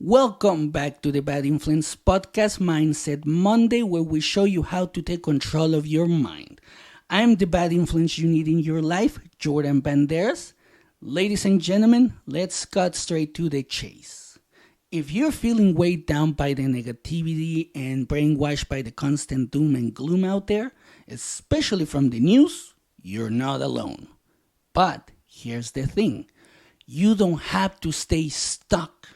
Welcome back to the Bad Influence Podcast Mindset Monday, where we show you how to take control of your mind. I'm the bad influence you need in your life, Jordan Banderas. Ladies and gentlemen, let's cut straight to the chase. If you're feeling weighed down by the negativity and brainwashed by the constant doom and gloom out there, especially from the news, you're not alone. But here's the thing. You don't have to stay stuck.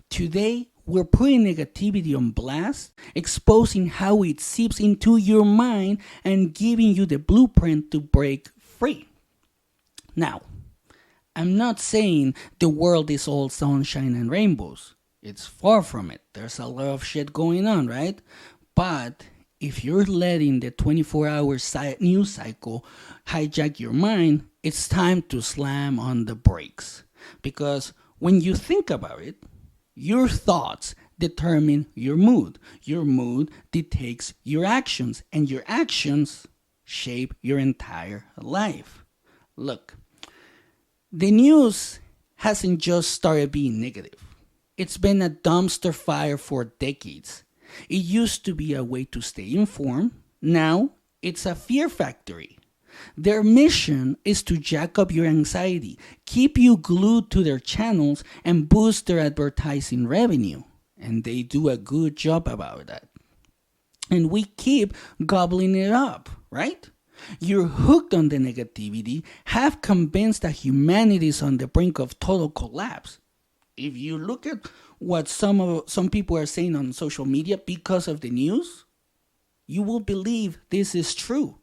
Today, we're putting negativity on blast, exposing how it seeps into your mind and giving you the blueprint to break free. Now, I'm not saying the world is all sunshine and rainbows. It's far from it. There's a lot of shit going on, right? But if you're letting the 24-hour news cycle hijack your mind, it's time to slam on the brakes. Because when you think about it, your thoughts determine your mood. Your mood dictates your actions, and your actions shape your entire life. Look, the news hasn't just started being negative. It's been a dumpster fire for decades. It used to be a way to stay informed. Now, it's a fear factory. Their mission is to jack up your anxiety, keep you glued to their channels, and boost their advertising revenue. And they do a good job about that. And we keep gobbling it up, right? You're hooked on the negativity, half convinced that humanity is on the brink of total collapse. If you look at what some people are saying on social media because of the news, you will believe this is true.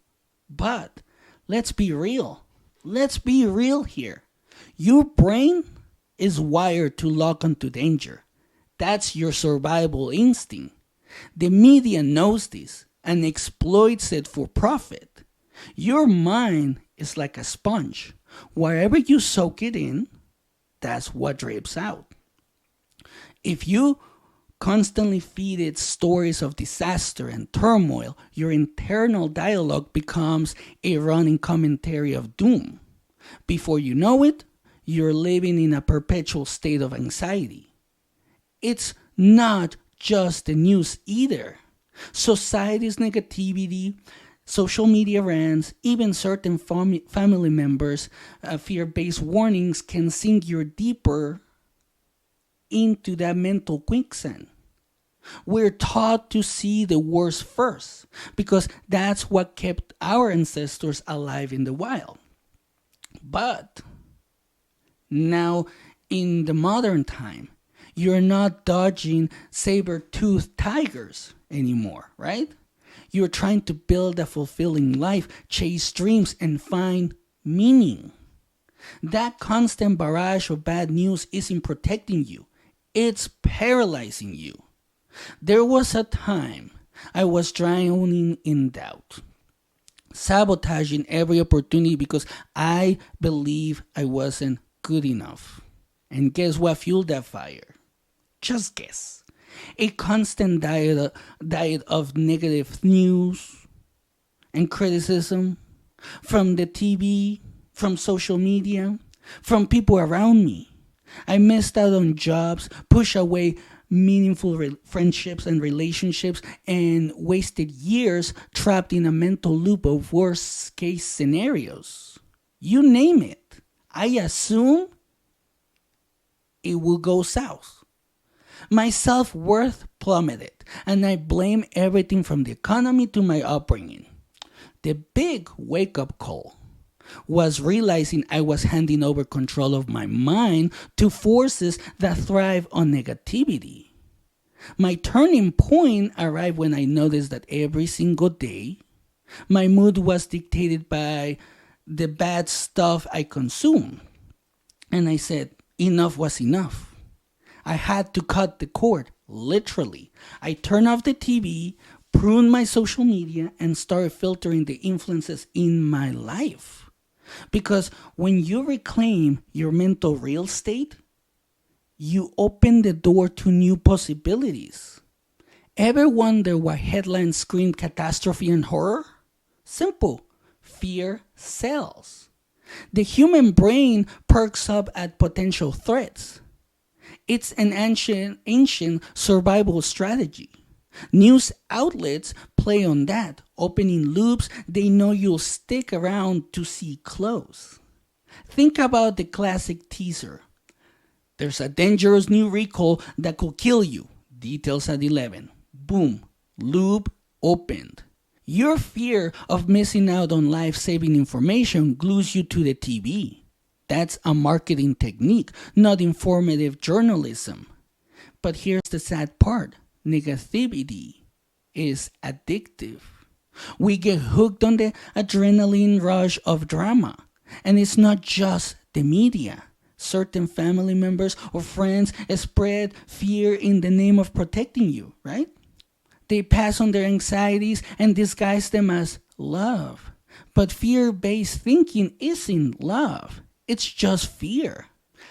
But let's be real. Let's be real here. Your brain is wired to lock onto danger. That's your survival instinct. The media knows this and exploits it for profit. Your mind is like a sponge. Wherever you soak it in, that's what drips out. If you constantly feed it stories of disaster and turmoil, your internal dialogue becomes a running commentary of doom. Before you know it, you're living in a perpetual state of anxiety. It's not just the news either. Society's negativity, social media rants, even certain family members' fear-based warnings can sink you deeper into that mental quicksand. We're taught to see the worst first because that's what kept our ancestors alive in the wild. But now, in the modern time, you're not dodging saber-toothed tigers anymore, right? You're trying to build a fulfilling life, chase dreams, and find meaning. That constant barrage of bad news isn't protecting you. It's paralyzing you. There was a time I was drowning in doubt, sabotaging every opportunity because I believe I wasn't good enough. And guess what fueled that fire? Just guess. A constant diet of negative news and criticism from the TV, from social media, from people around me. I missed out on jobs, pushed away meaningful friendships and relationships, and wasted years trapped in a mental loop of worst case scenarios. You name it. I assume it will go south. My self-worth plummeted, and I blame everything from the economy to my upbringing. The big wake-up call was realizing I was handing over control of my mind to forces that thrive on negativity. My turning point arrived when I noticed that every single day, my mood was dictated by the bad stuff I consumed. And I said, enough was enough. I had to cut the cord, literally. I turned off the TV, pruned my social media, and started filtering the influences in my life. Because when you reclaim your mental real estate, you open the door to new possibilities. Ever wonder why headlines scream catastrophe and horror? Simple. Fear sells. The human brain perks up at potential threats. It's an ancient survival strategy. News outlets play on that, opening loops they know you'll stick around to see close. Think about the classic teaser. There's a dangerous new recall that could kill you. Details at 11. Boom. Loop opened. Your fear of missing out on life-saving information glues you to the TV. That's a marketing technique, not informative journalism. But here's the sad part. Negativity is addictive. We get hooked on the adrenaline rush of drama. And it's not just the media. Certain family members or friends spread fear in the name of protecting you, right? They pass on their anxieties and disguise them as love. But fear-based thinking isn't love. It's just fear.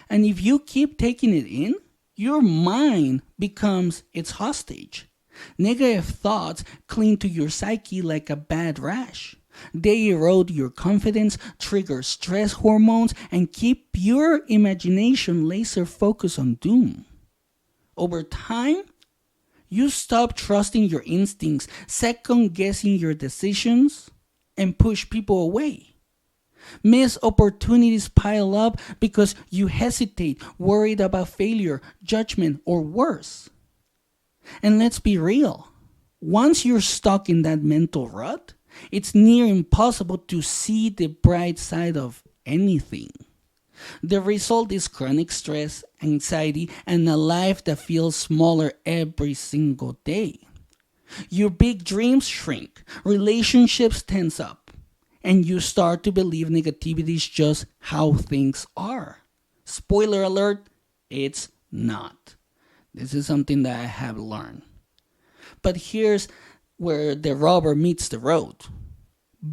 And if you keep taking it in, your mind becomes its hostage. Negative thoughts cling to your psyche like a bad rash. They erode your confidence, trigger stress hormones, and keep your imagination laser focused on doom. Over time, you stop trusting your instincts, second guessing your decisions, and push people away. Missed opportunities pile up because you hesitate, worried about failure, judgment, or worse. And let's be real. Once you're stuck in that mental rut, it's near impossible to see the bright side of anything. The result is chronic stress, anxiety, and a life that feels smaller every single day. Your big dreams shrink, relationships tense up, and you start to believe negativity is just how things are. Spoiler alert, it's not. This is something that I have learned. But here's where the rubber meets the road.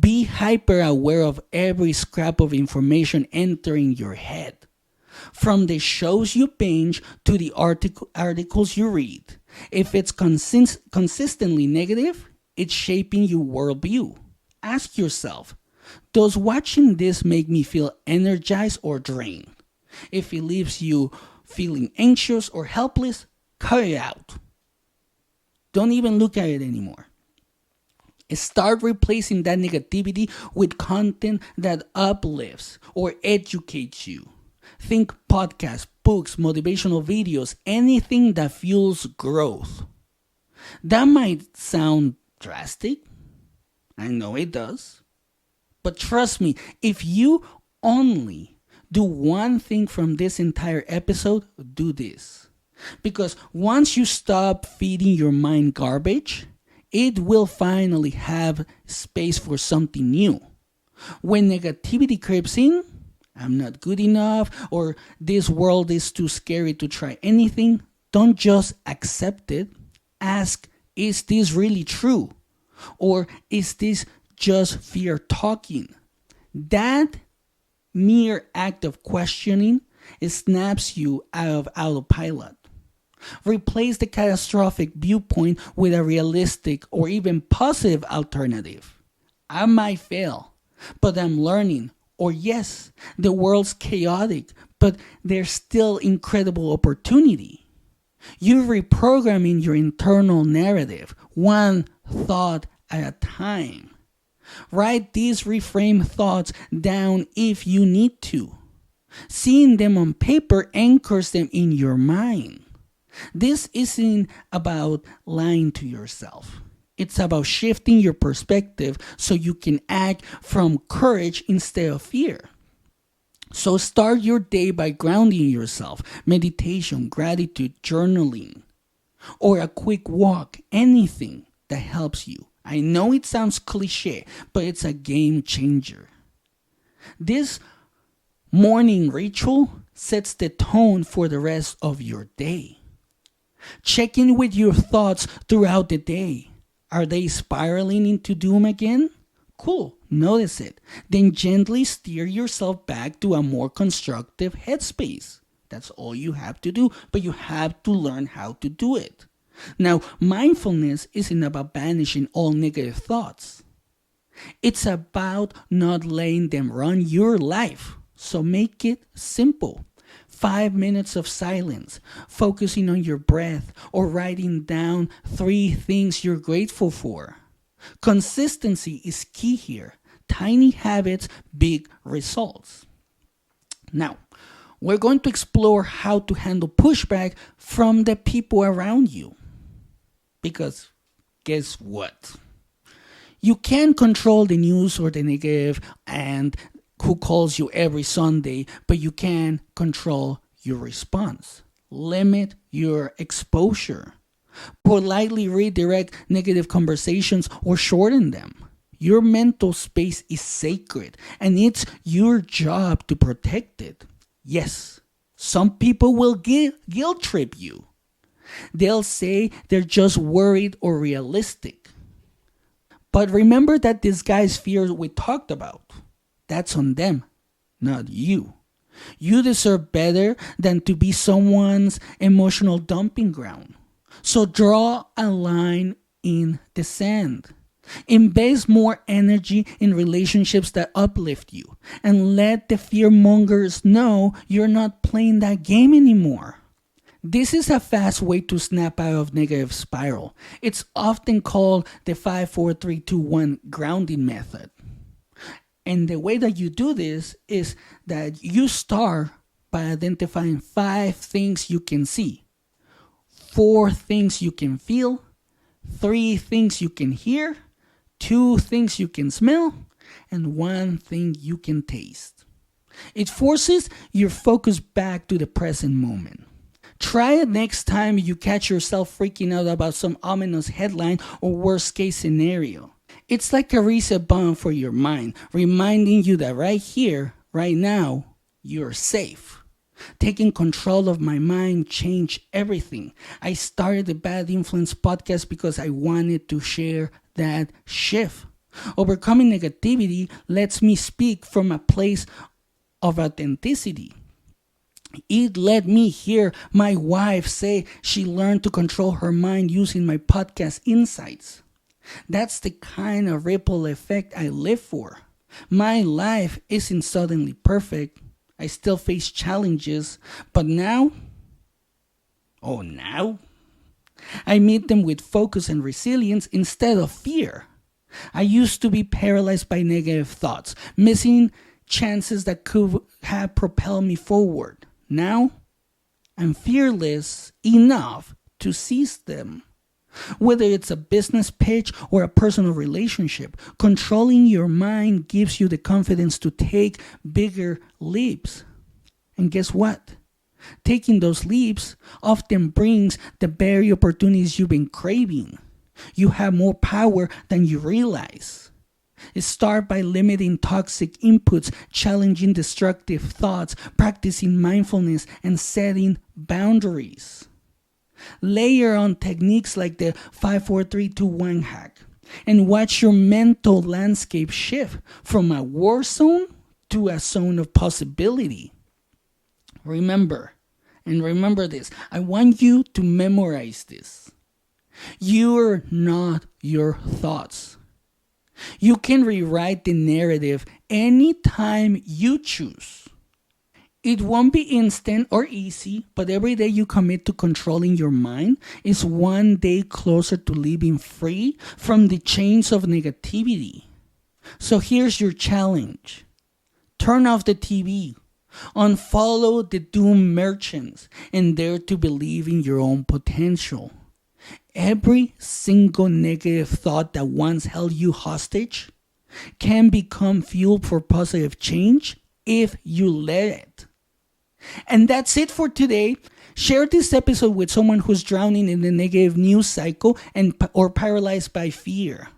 Be hyper aware of every scrap of information entering your head. From the shows you binge to the articles you read. If it's consistently negative, it's shaping your worldview. Ask yourself, does watching this make me feel energized or drained? If it leaves you feeling anxious or helpless, cut it out. Don't even look at it anymore. Start replacing that negativity with content that uplifts or educates you. Think podcasts, books, motivational videos, anything that fuels growth. That might sound drastic. I know it does. But trust me, if you only do one thing from this entire episode, do this. Because once you stop feeding your mind garbage, it will finally have space for something new. When negativity creeps in, I'm not good enough, or this world is too scary to try anything, don't just accept it. Ask, is this really true? Or is this just fear talking? That mere act of questioning snaps you out of autopilot. Replace the catastrophic viewpoint with a realistic or even positive alternative. I might fail, but I'm learning. Or yes, the world's chaotic, but there's still incredible opportunity. You're reprogramming your internal narrative, one thought at a time. Write these reframed thoughts down if you need to. Seeing them on paper anchors them in your mind. This isn't about lying to yourself. It's about shifting your perspective so you can act from courage instead of fear. So start your day by grounding yourself, meditation, gratitude, journaling, or a quick walk, anything that helps you. I know it sounds cliche, but it's a game changer. This morning ritual sets the tone for the rest of your day. Check in with your thoughts throughout the day. Are they spiraling into doom again? Cool, notice it. Then gently steer yourself back to a more constructive headspace. That's all you have to do, but you have to learn how to do it. Now, mindfulness isn't about banishing all negative thoughts. It's about not letting them run your life. So make it simple. 5 minutes of silence, focusing on your breath, or writing down 3 things you're grateful for. Consistency is key here. Tiny habits, big results. Now, we're going to explore how to handle pushback from the people around you. Because guess what? You can't control the news or the negative and who calls you every Sunday, but you can control your response. Limit your exposure. Politely redirect negative conversations or shorten them. Your mental space is sacred and it's your job to protect it. Yes, some people will guilt trip you. They'll say they're just worried or realistic. But remember that this guy's fears we talked about. That's on them, not you. You deserve better than to be someone's emotional dumping ground. So draw a line in the sand. Invest more energy in relationships that uplift you. And let the fear mongers know you're not playing that game anymore. This is a fast way to snap out of negative spiral. It's often called the 5-4-3-2-1 grounding method. And the way that you do this is that you start by identifying 5 things you can see, 4 things you can feel, 3 things you can hear, 2 things you can smell, and 1 thing you can taste. It forces your focus back to the present moment. Try it next time you catch yourself freaking out about some ominous headline or worst case scenario. It's like a reset button for your mind, reminding you that right here, right now, you're safe. Taking control of my mind changed everything. I started the Bad Influence podcast because I wanted to share that shift. Overcoming negativity lets me speak from a place of authenticity. It let me hear my wife say she learned to control her mind using my podcast insights. That's the kind of ripple effect I live for. My life isn't suddenly perfect. I still face challenges, but now I meet them with focus and resilience instead of fear. I used to be paralyzed by negative thoughts, missing chances that could have propelled me forward. Now, I'm fearless enough to seize them. Whether it's a business pitch or a personal relationship, controlling your mind gives you the confidence to take bigger leaps. And guess what? Taking those leaps often brings the very opportunities you've been craving. You have more power than you realize. Start by limiting toxic inputs, challenging destructive thoughts, practicing mindfulness, and setting boundaries. Layer on techniques like the 5-4-3-2-1 hack and watch your mental landscape shift from a war zone to a zone of possibility. Remember this. I want you to memorize this. You're not your thoughts. You can rewrite the narrative anytime you choose. It won't be instant or easy, but every day you commit to controlling your mind is one day closer to living free from the chains of negativity. So here's your challenge. Turn off the TV, unfollow the doom merchants, and dare to believe in your own potential. Every single negative thought that once held you hostage can become fuel for positive change if you let it. And that's it for today. Share this episode with someone who's drowning in the negative news cycle or paralyzed by fear.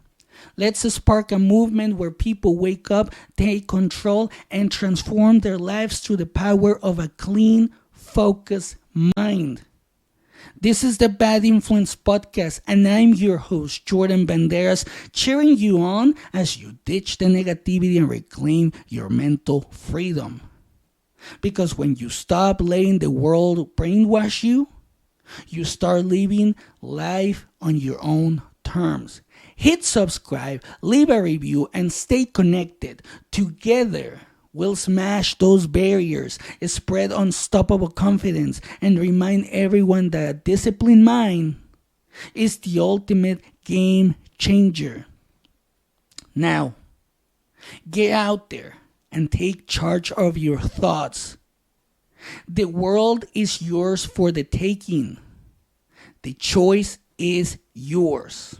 Let's spark a movement where people wake up, take control, and transform their lives through the power of a clean, focused mind. This is the Bad Influence Podcast, and I'm your host, Jordan Banderas, cheering you on as you ditch the negativity and reclaim your mental freedom. Because when you stop letting the world brainwash you, you start living life on your own terms. Hit subscribe, leave a review, and stay connected. Together, will smash those barriers, spread unstoppable confidence, and remind everyone that a disciplined mind is the ultimate game changer. Now, get out there and take charge of your thoughts. The world is yours for the taking. The choice is yours.